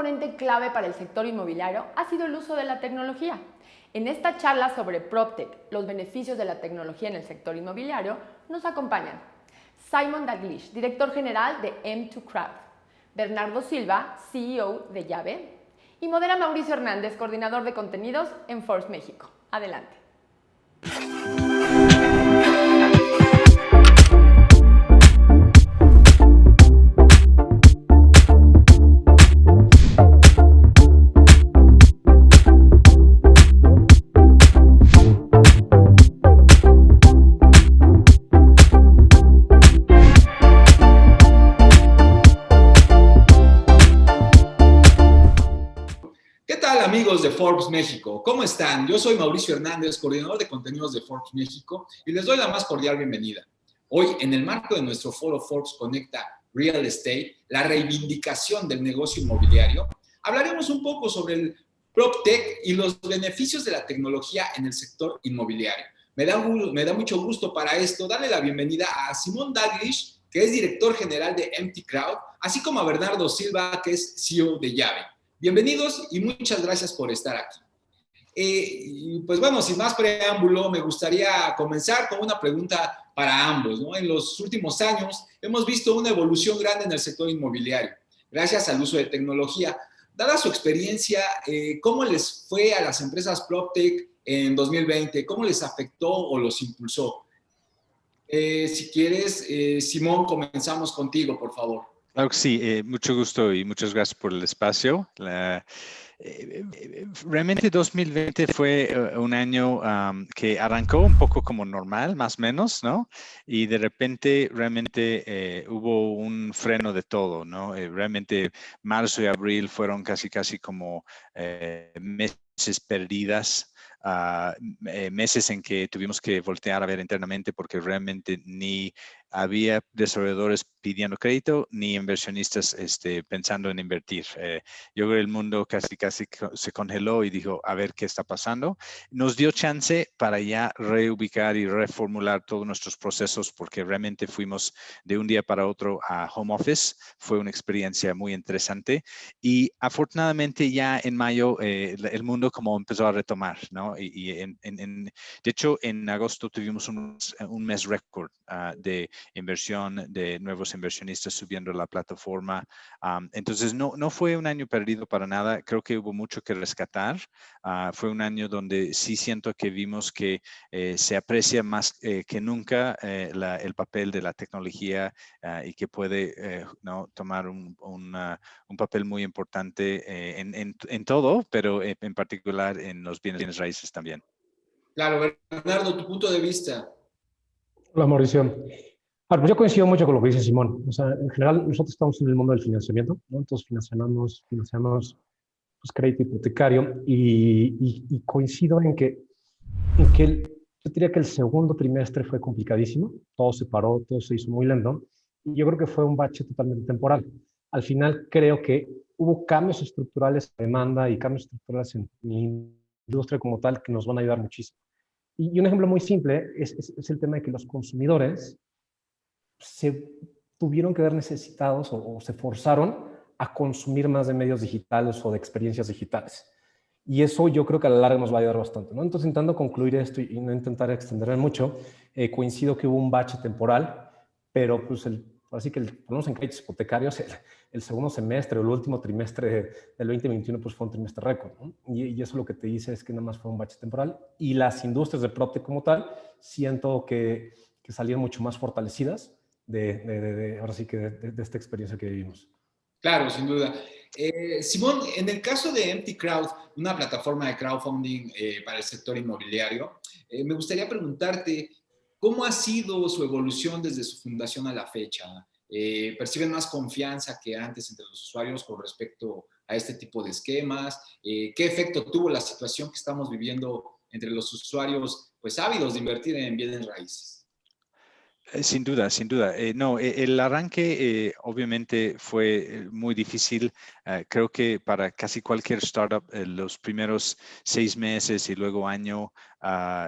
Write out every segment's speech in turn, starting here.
componente clave para el sector inmobiliario ha sido el uso de la tecnología. En esta charla sobre PropTech, los beneficios de la tecnología en el sector inmobiliario, nos acompañan Simon Dalglish, director general de M2 Crowd, Bernardo Silva, CEO de Llave, y modera Mauricio Hernández, coordinador de contenidos en Forbes México. Adelante. Amigos de Forbes México, ¿cómo están? Yo soy Mauricio Hernández, coordinador de contenidos de Forbes México, y les doy la más cordial bienvenida. Hoy, en el marco de nuestro foro Forbes Conecta Real Estate, la reivindicación del negocio inmobiliario, hablaremos un poco sobre el PropTech y los beneficios de la tecnología en el sector inmobiliario. Me da mucho gusto para esto darle la bienvenida a Simon Dalglish, que es director general de M2 Crowd, así como a Bernardo Silva, que es CEO de Llave. Bienvenidos y muchas gracias por estar aquí. Pues bueno, sin más preámbulo, me gustaría comenzar con una pregunta para ambos, ¿no? En los últimos años hemos visto una evolución grande en el sector inmobiliario, gracias al uso de tecnología. Dada su experiencia, ¿cómo les fue a las empresas PropTech en 2020? ¿Cómo les afectó o los impulsó? Si quieres, Simón, comenzamos contigo, por favor. Claro que sí, mucho gusto y muchas gracias por el espacio. Realmente 2020 fue un año que arrancó un poco como normal, más o menos, ¿no? Y de repente realmente hubo un freno de todo, ¿no? Realmente marzo y abril fueron casi como meses perdidas. Meses en que tuvimos que voltear a ver internamente porque realmente ni había desarrolladores pidiendo crédito ni inversionistas pensando en invertir. Yo creo que el mundo casi se congeló y dijo, a ver qué está pasando. Nos dio chance para ya reubicar y reformular todos nuestros procesos porque realmente fuimos de un día para otro a home office. Fue una experiencia muy interesante y afortunadamente ya en mayo el mundo como empezó a retomar, ¿no? De hecho, en agosto tuvimos un mes récord de inversión de nuevos inversionistas subiendo la plataforma. Entonces, no fue un año perdido para nada. Creo que hubo mucho que rescatar. Fue un año donde sí siento que vimos que se aprecia más que nunca el papel de la tecnología y que puede ¿no? tomar un papel muy importante en todo, pero en particular en los bienes raíces también. Claro, Bernardo, tu punto de vista. Hola, Mauricio. Pues yo coincido mucho con lo que dice Simón. O sea, en general, nosotros estamos en el mundo del financiamiento, ¿no? Entonces financiamos pues, crédito hipotecario y coincido en que yo diría que el segundo trimestre fue complicadísimo. Todo se paró, todo se hizo muy lento. Y yo creo que fue un bache totalmente temporal. Al final, creo que hubo cambios estructurales en demanda y cambios estructurales en la industria como tal que nos van a ayudar muchísimo. Y un ejemplo muy simple es el tema de que los consumidores se tuvieron que ver necesitados o se forzaron a consumir más de medios digitales o de experiencias digitales. Y eso yo creo que a la larga nos va a ayudar bastante, ¿no? Entonces, intentando concluir esto y no intentar extenderme mucho, coincido que hubo un bache temporal, pero pues así que por lo menos en créditos hipotecarios, el segundo semestre o el último trimestre del 2021 pues fue un trimestre récord, ¿no? Y eso lo que te dice es que nada más fue un bache temporal. Y las industrias de PropTech como tal, siento que salieron mucho más fortalecidas ahora sí que de esta experiencia que vivimos. Claro, sin duda. Simón, en el caso de M2 Crowd, una plataforma de crowdfunding para el sector inmobiliario, me gustaría preguntarte cómo ha sido su evolución desde su fundación a la fecha. ¿Perciben más confianza que antes entre los usuarios con respecto a este tipo de esquemas? ¿Qué efecto tuvo la situación que estamos viviendo entre los usuarios pues ávidos de invertir en bienes raíces? Sin duda. No, el arranque obviamente fue muy difícil. Creo que para casi cualquier startup los primeros 6 meses y luego año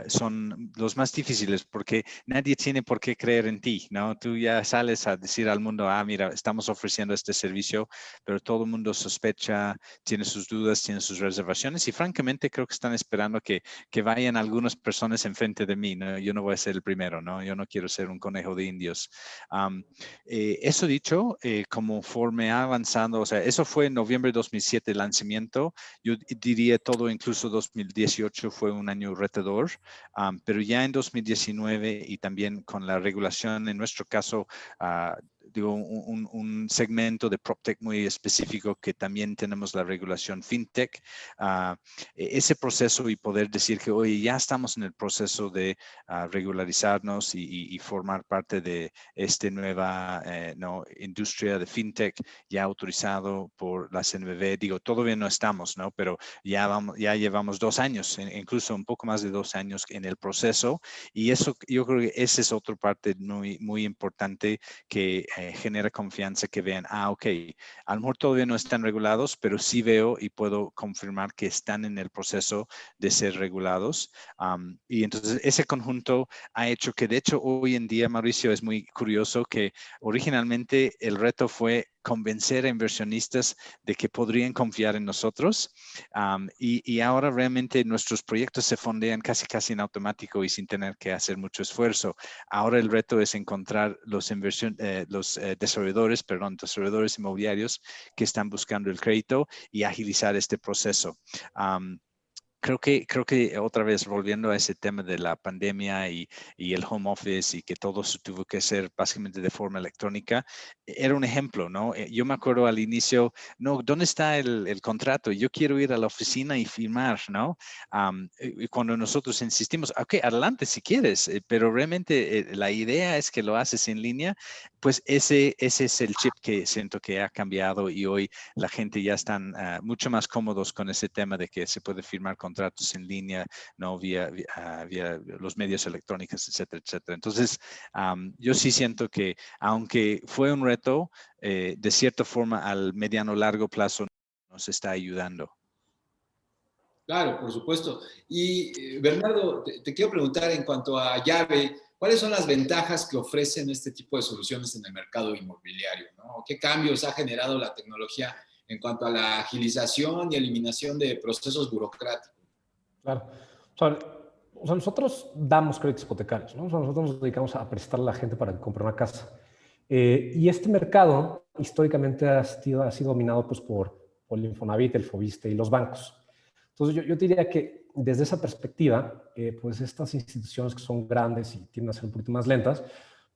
son los más difíciles porque nadie tiene por qué creer en ti, ¿no? Tú ya sales a decir al mundo, mira, estamos ofreciendo este servicio, pero todo el mundo sospecha, tiene sus dudas, tiene sus reservaciones y francamente creo que están esperando que vayan algunas personas enfrente de mí, ¿no? Yo no voy a ser el primero, ¿no? Yo no quiero ser un conejo de indios. Eso dicho, conforme ha avanzado, o sea, eso fue en noviembre de 2007 el lanzamiento. Yo diría todo, incluso 2018 fue un año retador, pero ya en 2019 y también con la regulación, en nuestro caso, digo, un segmento de PropTech muy específico que también tenemos la regulación FinTech, ese proceso y poder decir que oye, ya estamos en el proceso de regularizarnos y formar parte de esta nueva industria de FinTech ya autorizado por la CNBV. Digo, todavía no estamos, ¿no? Pero ya llevamos 2 años, incluso un poco más de 2 años en el proceso y eso, yo creo que esa es otra parte muy, muy importante que genera confianza, que vean, ok, a lo mejor todavía no están regulados, pero sí veo y puedo confirmar que están en el proceso de ser regulados. Y entonces ese conjunto ha hecho que, de hecho, hoy en día, Mauricio, es muy curioso que originalmente el reto fue convencer a inversionistas de que podrían confiar en nosotros y ahora realmente nuestros proyectos se fondean casi en automático y sin tener que hacer mucho esfuerzo. Ahora el reto es encontrar los desarrolladores inmobiliarios que están buscando el crédito y agilizar este proceso. Creo que otra vez volviendo a ese tema de la pandemia y el home office y que todo se tuvo que hacer básicamente de forma electrónica, era un ejemplo, ¿no? Yo me acuerdo al inicio, no, ¿dónde está el contrato? Yo quiero ir a la oficina y firmar, ¿no? Y cuando nosotros insistimos, ok, adelante si quieres, pero realmente la idea es que lo haces en línea, pues ese es el chip que siento que ha cambiado y hoy la gente ya están mucho más cómodos con ese tema de que se puede firmar contratos en línea, ¿no? Vía los medios electrónicos, etcétera, etcétera. Entonces, yo sí siento que aunque fue un reto, de cierta forma al mediano largo plazo nos está ayudando. Claro, por supuesto. Y Bernardo, te quiero preguntar en cuanto a Llave, ¿cuáles son las ventajas que ofrecen este tipo de soluciones en el mercado inmobiliario, ¿no? ¿Qué cambios ha generado la tecnología en cuanto a la agilización y eliminación de procesos burocráticos? Claro. O sea, nosotros damos créditos hipotecarios, ¿no? O sea, nosotros nos dedicamos a prestar a la gente para que compre una casa. Y este mercado históricamente ha sido dominado pues, por el Infonavit, el Fobiste y los bancos. Entonces yo diría que desde esa perspectiva, pues estas instituciones que son grandes y tienden a ser un poquito más lentas,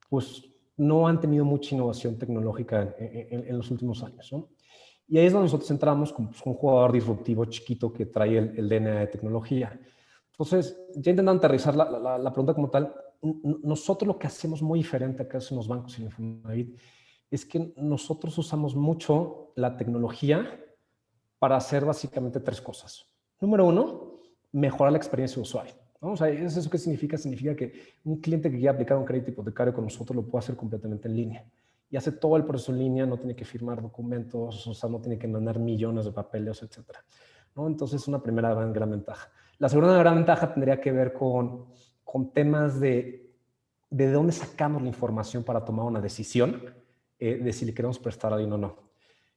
pues no han tenido mucha innovación tecnológica en los últimos años, ¿no? Y ahí es donde nosotros entramos con pues, un jugador disruptivo chiquito que trae el DNA de tecnología. Entonces, ya intentando aterrizar la pregunta como tal, nosotros lo que hacemos muy diferente acá en los bancos y en Infonavit es que nosotros usamos mucho la tecnología para hacer básicamente 3 cosas. Número 1, mejorar la experiencia de usuario, ¿no? O sea, ¿eso qué significa? Significa que un cliente que quiera aplicar un crédito hipotecario con nosotros lo puede hacer completamente en línea. Y hace todo el proceso en línea, no tiene que firmar documentos, o sea, no tiene que mandar millones de papeles, etcétera, ¿no? Entonces, una primera gran ventaja. La segunda gran ventaja tendría que ver con temas de dónde sacamos la información para tomar una decisión de si le queremos prestar a alguien o no.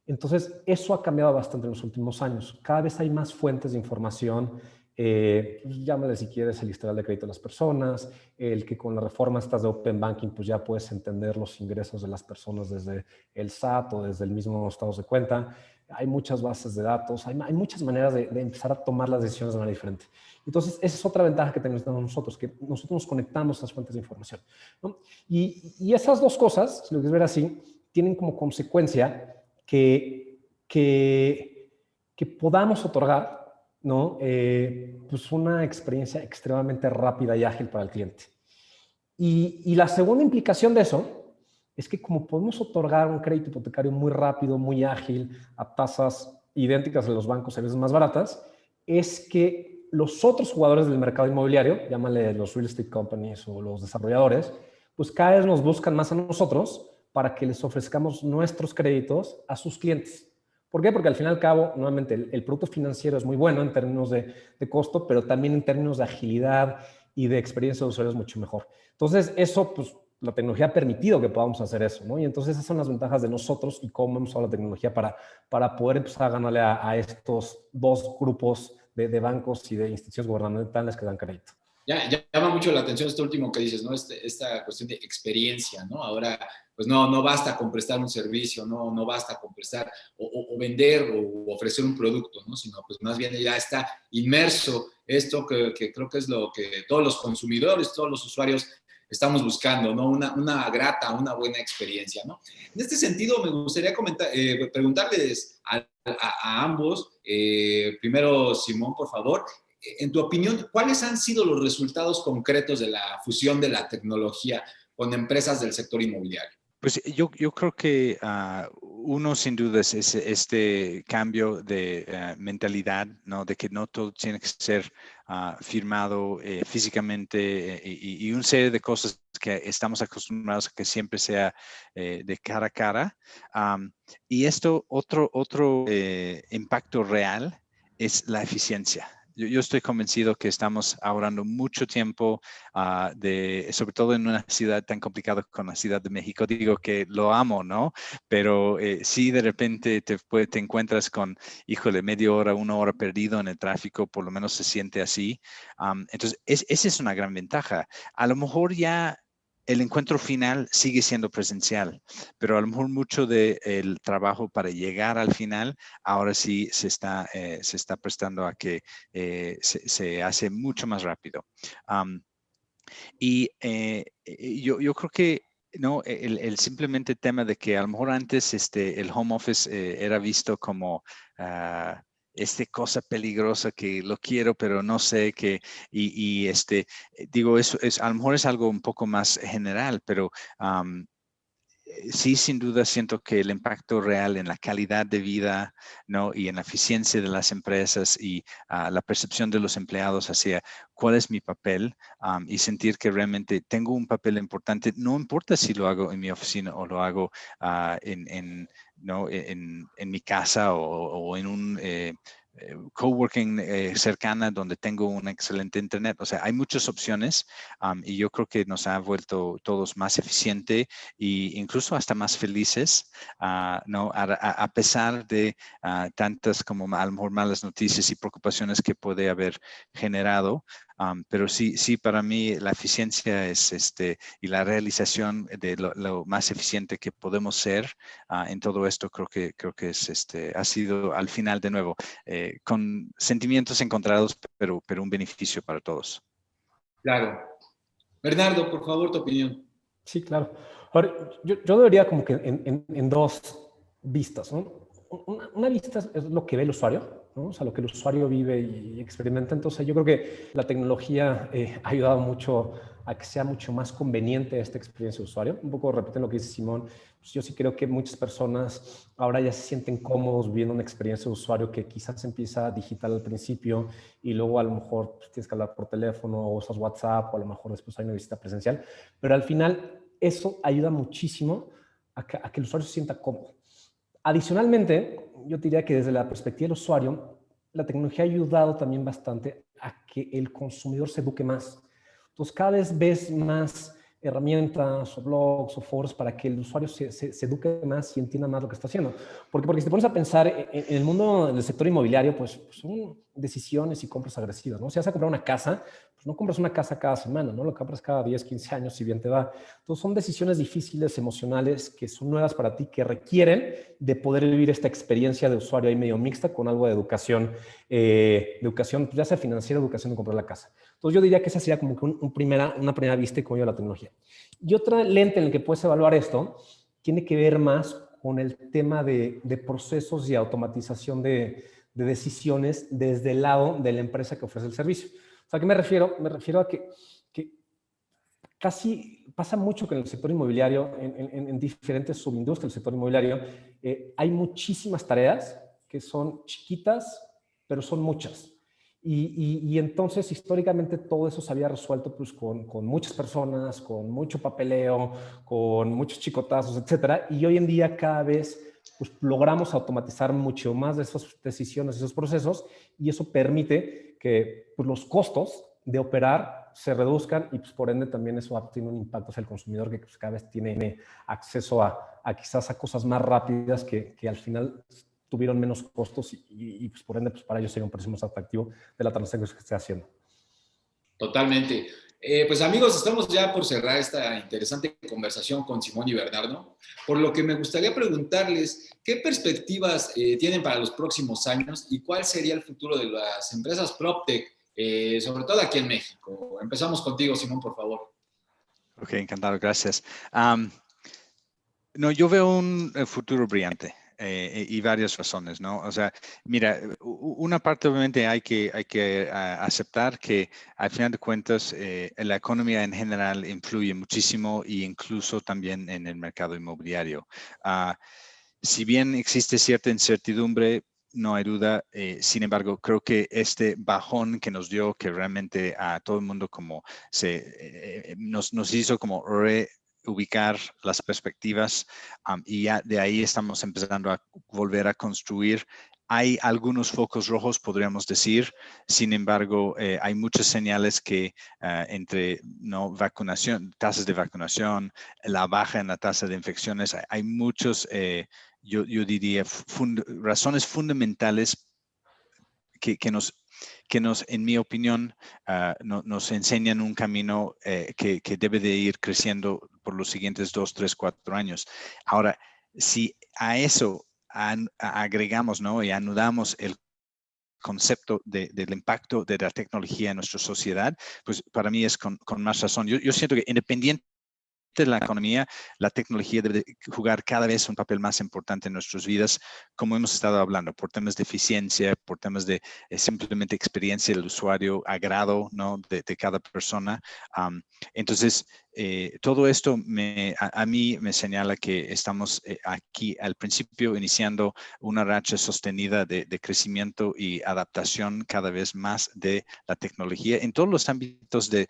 Entonces, eso ha cambiado bastante en los últimos años. Cada vez hay más fuentes de información. Llámale si quieres el historial de crédito de las personas, el que con la reforma estas de Open Banking, pues ya puedes entender los ingresos de las personas desde el SAT o desde el mismo estado de cuenta. Hay muchas bases de datos, hay muchas maneras de empezar a tomar las decisiones de manera diferente. Entonces, esa es otra ventaja que tenemos nosotros, que nosotros nos conectamos a las fuentes de información, ¿no? Y esas 2 cosas, si lo quieres ver así, tienen como consecuencia que podamos otorgar, ¿no? Pues una experiencia extremadamente rápida y ágil para el cliente. Y la segunda implicación de eso es que como podemos otorgar un crédito hipotecario muy rápido, muy ágil, a tasas idénticas a los bancos, a veces más baratas, es que los otros jugadores del mercado inmobiliario, llámale los real estate companies o los desarrolladores, pues cada vez nos buscan más a nosotros para que les ofrezcamos nuestros créditos a sus clientes. ¿Por qué? Porque al fin y al cabo, nuevamente, el producto financiero es muy bueno en términos de costo, pero también en términos de agilidad y de experiencia de usuario es mucho mejor. Entonces, eso, pues, la tecnología ha permitido que podamos hacer eso, ¿no? Y entonces esas son las ventajas de nosotros y cómo hemos usado la tecnología para poder empezar a ganarle a estos dos grupos de bancos y de instituciones gubernamentales que dan crédito. Ya llama mucho la atención esto último que dices, ¿no? Esta cuestión de experiencia, ¿no? Ahora, pues no basta con prestar un servicio, no basta con prestar o vender o ofrecer un producto, ¿no? Sino pues más bien ya está inmerso esto que creo que es lo que todos los consumidores, todos los usuarios estamos buscando, ¿no? Una grata, una buena experiencia, ¿no? En este sentido, me gustaría preguntarles a ambos, primero Simón, por favor, en tu opinión, ¿cuáles han sido los resultados concretos de la fusión de la tecnología con empresas del sector inmobiliario? Pues yo creo que uno sin duda es este cambio de mentalidad, ¿no? De que no todo tiene que ser firmado físicamente y una serie de cosas que estamos acostumbrados a que siempre sea de cara a cara. Y esto, otro impacto real es la eficiencia. Yo estoy convencido que estamos ahorrando mucho tiempo, sobre todo en una ciudad tan complicada como la Ciudad de México. Digo que lo amo, ¿no? Pero si de repente te encuentras con, híjole, media hora, una hora perdido en el tráfico, por lo menos se siente así. Entonces, esa es una gran ventaja. A lo mejor ya el encuentro final sigue siendo presencial, pero a lo mejor mucho del trabajo para llegar al final ahora sí se está prestando a que se hace mucho más rápido. Yo creo que no, el simplemente tema de que a lo mejor antes el home office era visto como cosa peligrosa que lo quiero, pero no sé qué, digo, eso a lo mejor es algo un poco más general, pero sí, sin duda siento que el impacto real en la calidad de vida, ¿no? Y en la eficiencia de las empresas y la percepción de los empleados hacia cuál es mi papel y sentir que realmente tengo un papel importante, no importa si lo hago en mi oficina o lo hago ¿no? en mi casa o en un coworking cercana donde tengo un excelente internet. O sea, hay muchas opciones y yo creo que nos ha vuelto todos más eficientes e incluso hasta más felices, ¿no? A pesar de tantas como a lo mejor malas noticias y preocupaciones que puede haber generado. Pero sí, para mí la eficiencia es y la realización de lo más eficiente que podemos ser en todo esto, creo que es ha sido al final de nuevo con sentimientos encontrados, pero un beneficio para todos. Claro. Bernardo, por favor, tu opinión. Sí, claro. Ahora, yo debería como que en dos vistas, ¿no? Una vista es lo que ve el usuario, ¿no? O sea, lo que el usuario vive y experimenta. Entonces, yo creo que la tecnología ha ayudado mucho a que sea mucho más conveniente esta experiencia de usuario. Un poco repiten lo que dice Simón. Pues yo sí creo que muchas personas ahora ya se sienten cómodos viviendo una experiencia de usuario que quizás empieza digital al principio y luego a lo mejor pues, tienes que hablar por teléfono o usas WhatsApp o a lo mejor después hay una visita presencial. Pero al final eso ayuda muchísimo a que el usuario se sienta cómodo. Adicionalmente, yo diría que desde la perspectiva del usuario, la tecnología ha ayudado también bastante a que el consumidor se eduque más. Entonces, cada vez ves más herramientas o blogs o foros para que el usuario se eduque más y entienda más lo que está haciendo. Porque si te pones a pensar en el mundo del sector inmobiliario, pues son decisiones y compras agresivas, ¿no? Si vas a comprar una casa, pues no compras una casa cada semana, ¿no? Lo compras cada 10, 15 años, si bien te va. Entonces son decisiones difíciles, emocionales, que son nuevas para ti, que requieren de poder vivir esta experiencia de usuario ahí medio mixta con algo de educación, ya sea financiera, educación de comprar la casa. Entonces yo diría que esa sería como que una primera vista y cómo yo la tecnología. Y otra lente en la que puedes evaluar esto tiene que ver más con el tema de procesos y automatización de decisiones desde el lado de la empresa que ofrece el servicio. O sea, ¿a qué me refiero? Me refiero a que casi pasa mucho que en el sector inmobiliario, en diferentes subindustrias del sector inmobiliario, hay muchísimas tareas que son chiquitas, pero son muchas. Y entonces, históricamente, todo eso se había resuelto pues, con muchas personas, con mucho papeleo, con muchos chicotazos, etcétera. Y hoy en día cada vez pues, logramos automatizar mucho más de esas decisiones, esos procesos, y eso permite que pues, los costos de operar se reduzcan y pues, por ende también eso tiene un impacto hacia el consumidor que pues, cada vez tiene acceso a quizás a cosas más rápidas que al final tuvieron menos costos y pues, por ende pues, para ellos sería un precio más atractivo de la transacción que esté haciendo. Totalmente. Pues amigos, estamos ya por cerrar esta interesante conversación con Simón y Bernardo, por lo que me gustaría preguntarles qué perspectivas tienen para los próximos años y cuál sería el futuro de las empresas PropTech, sobre todo aquí en México. Empezamos contigo, Simón, por favor. Ok, encantado, gracias. No, yo veo un futuro brillante. Y varias razones, ¿no? O sea, mira, una parte obviamente hay que aceptar que al final de cuentas la economía en general influye muchísimo e incluso también en el mercado inmobiliario. Si bien existe cierta incertidumbre, no hay duda, sin embargo, creo que este bajón que nos dio, que realmente a todo el mundo como nos hizo como ubicar las perspectivas y ya de ahí estamos empezando a volver a construir. Hay algunos focos rojos, podríamos decir. Sin embargo, hay muchas señales que entre vacunación, tasas de vacunación, la baja en la tasa de infecciones, hay muchos, yo diría, razones fundamentales que nos, en mi opinión, nos enseñan un camino que debe de ir creciendo por los siguientes 2, 3, 4 años. Ahora, si a eso agregamos, ¿no? Y anudamos el concepto del impacto de la tecnología en nuestra sociedad, pues para mí es con más razón. Yo siento que independiente de la economía, la tecnología debe jugar cada vez un papel más importante en nuestras vidas, como hemos estado hablando, por temas de eficiencia, por temas de simplemente experiencia del usuario, agrado, ¿no? de cada persona. Entonces, todo esto a mí me señala que estamos aquí al principio iniciando una racha sostenida de crecimiento y adaptación cada vez más de la tecnología en todos los ámbitos de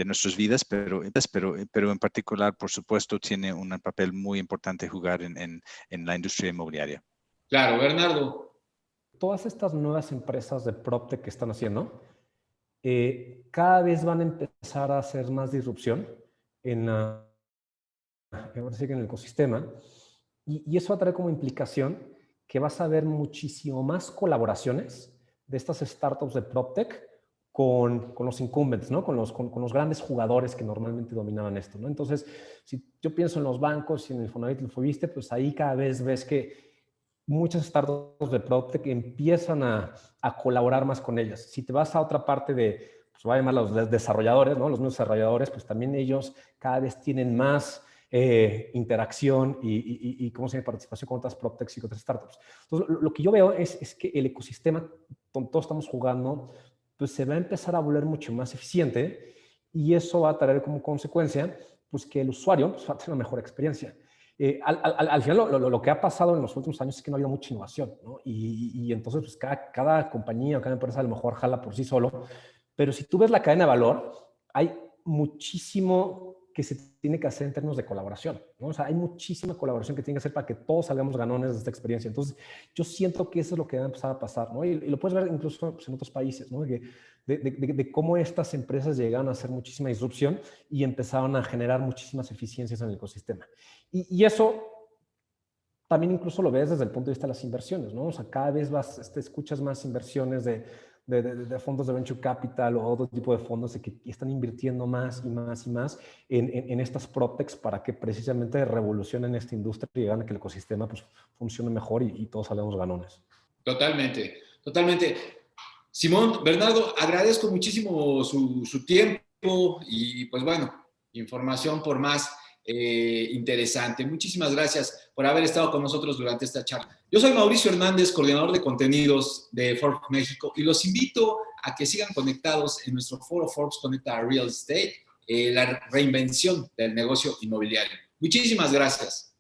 nuestras vidas, pero en particular, por supuesto, tiene un papel muy importante jugar en la industria inmobiliaria. Claro, Bernardo. Todas estas nuevas empresas de PropTech que están haciendo, cada vez van a empezar a hacer más disrupción en el ecosistema y eso va a traer como implicación que vas a ver muchísimo más colaboraciones de estas startups de PropTech con los incumbents, ¿no? Con los grandes jugadores que normalmente dominaban esto, ¿no? Entonces, si yo pienso en los bancos y en el Infonavit y el Fobiste, pues ahí cada vez ves que muchas startups de PropTech empiezan a colaborar más con ellas. Si te vas a otra parte de, pues voy a llamar los desarrolladores, ¿no? Los nuevos desarrolladores, pues también ellos cada vez tienen más interacción y ¿cómo se llama? Participación con otras PropTechs y con otras startups. Entonces, lo que yo veo es que el ecosistema donde todos estamos jugando, pues se va a empezar a volver mucho más eficiente y eso va a traer como consecuencia, pues que el usuario pues, va a tener una mejor experiencia. Al final lo que ha pasado en los últimos años es que no ha habido mucha innovación, ¿no? Y entonces pues cada compañía o cada empresa a lo mejor jala por sí solo, pero si tú ves la cadena de valor, hay muchísimo que se tiene que hacer en términos de colaboración, ¿no? O sea, hay muchísima colaboración que tiene que hacer para que todos salgamos ganones de esta experiencia. Entonces, yo siento que eso es lo que va a empezar a pasar, ¿no? Y lo puedes ver incluso pues, en otros países, ¿no? De cómo estas empresas llegaron a hacer muchísima disrupción y empezaron a generar muchísimas eficiencias en el ecosistema. Y eso también incluso lo ves desde el punto de vista de las inversiones, ¿no? O sea, cada vez escuchas más inversiones de fondos de venture capital o otro tipo de fondos que están invirtiendo más y más y más en estas PropTechs para que precisamente revolucionen esta industria y hagan que el ecosistema pues, funcione mejor y todos salgamos ganones. Totalmente, totalmente. Simón, Bernardo, agradezco muchísimo su tiempo y pues bueno, información por más interesante. Muchísimas gracias por haber estado con nosotros durante esta charla. Yo soy Mauricio Hernández, coordinador de contenidos de Forbes México y los invito a que sigan conectados en nuestro foro Forbes Conecta Real Estate, la reinvención del negocio inmobiliario. Muchísimas gracias.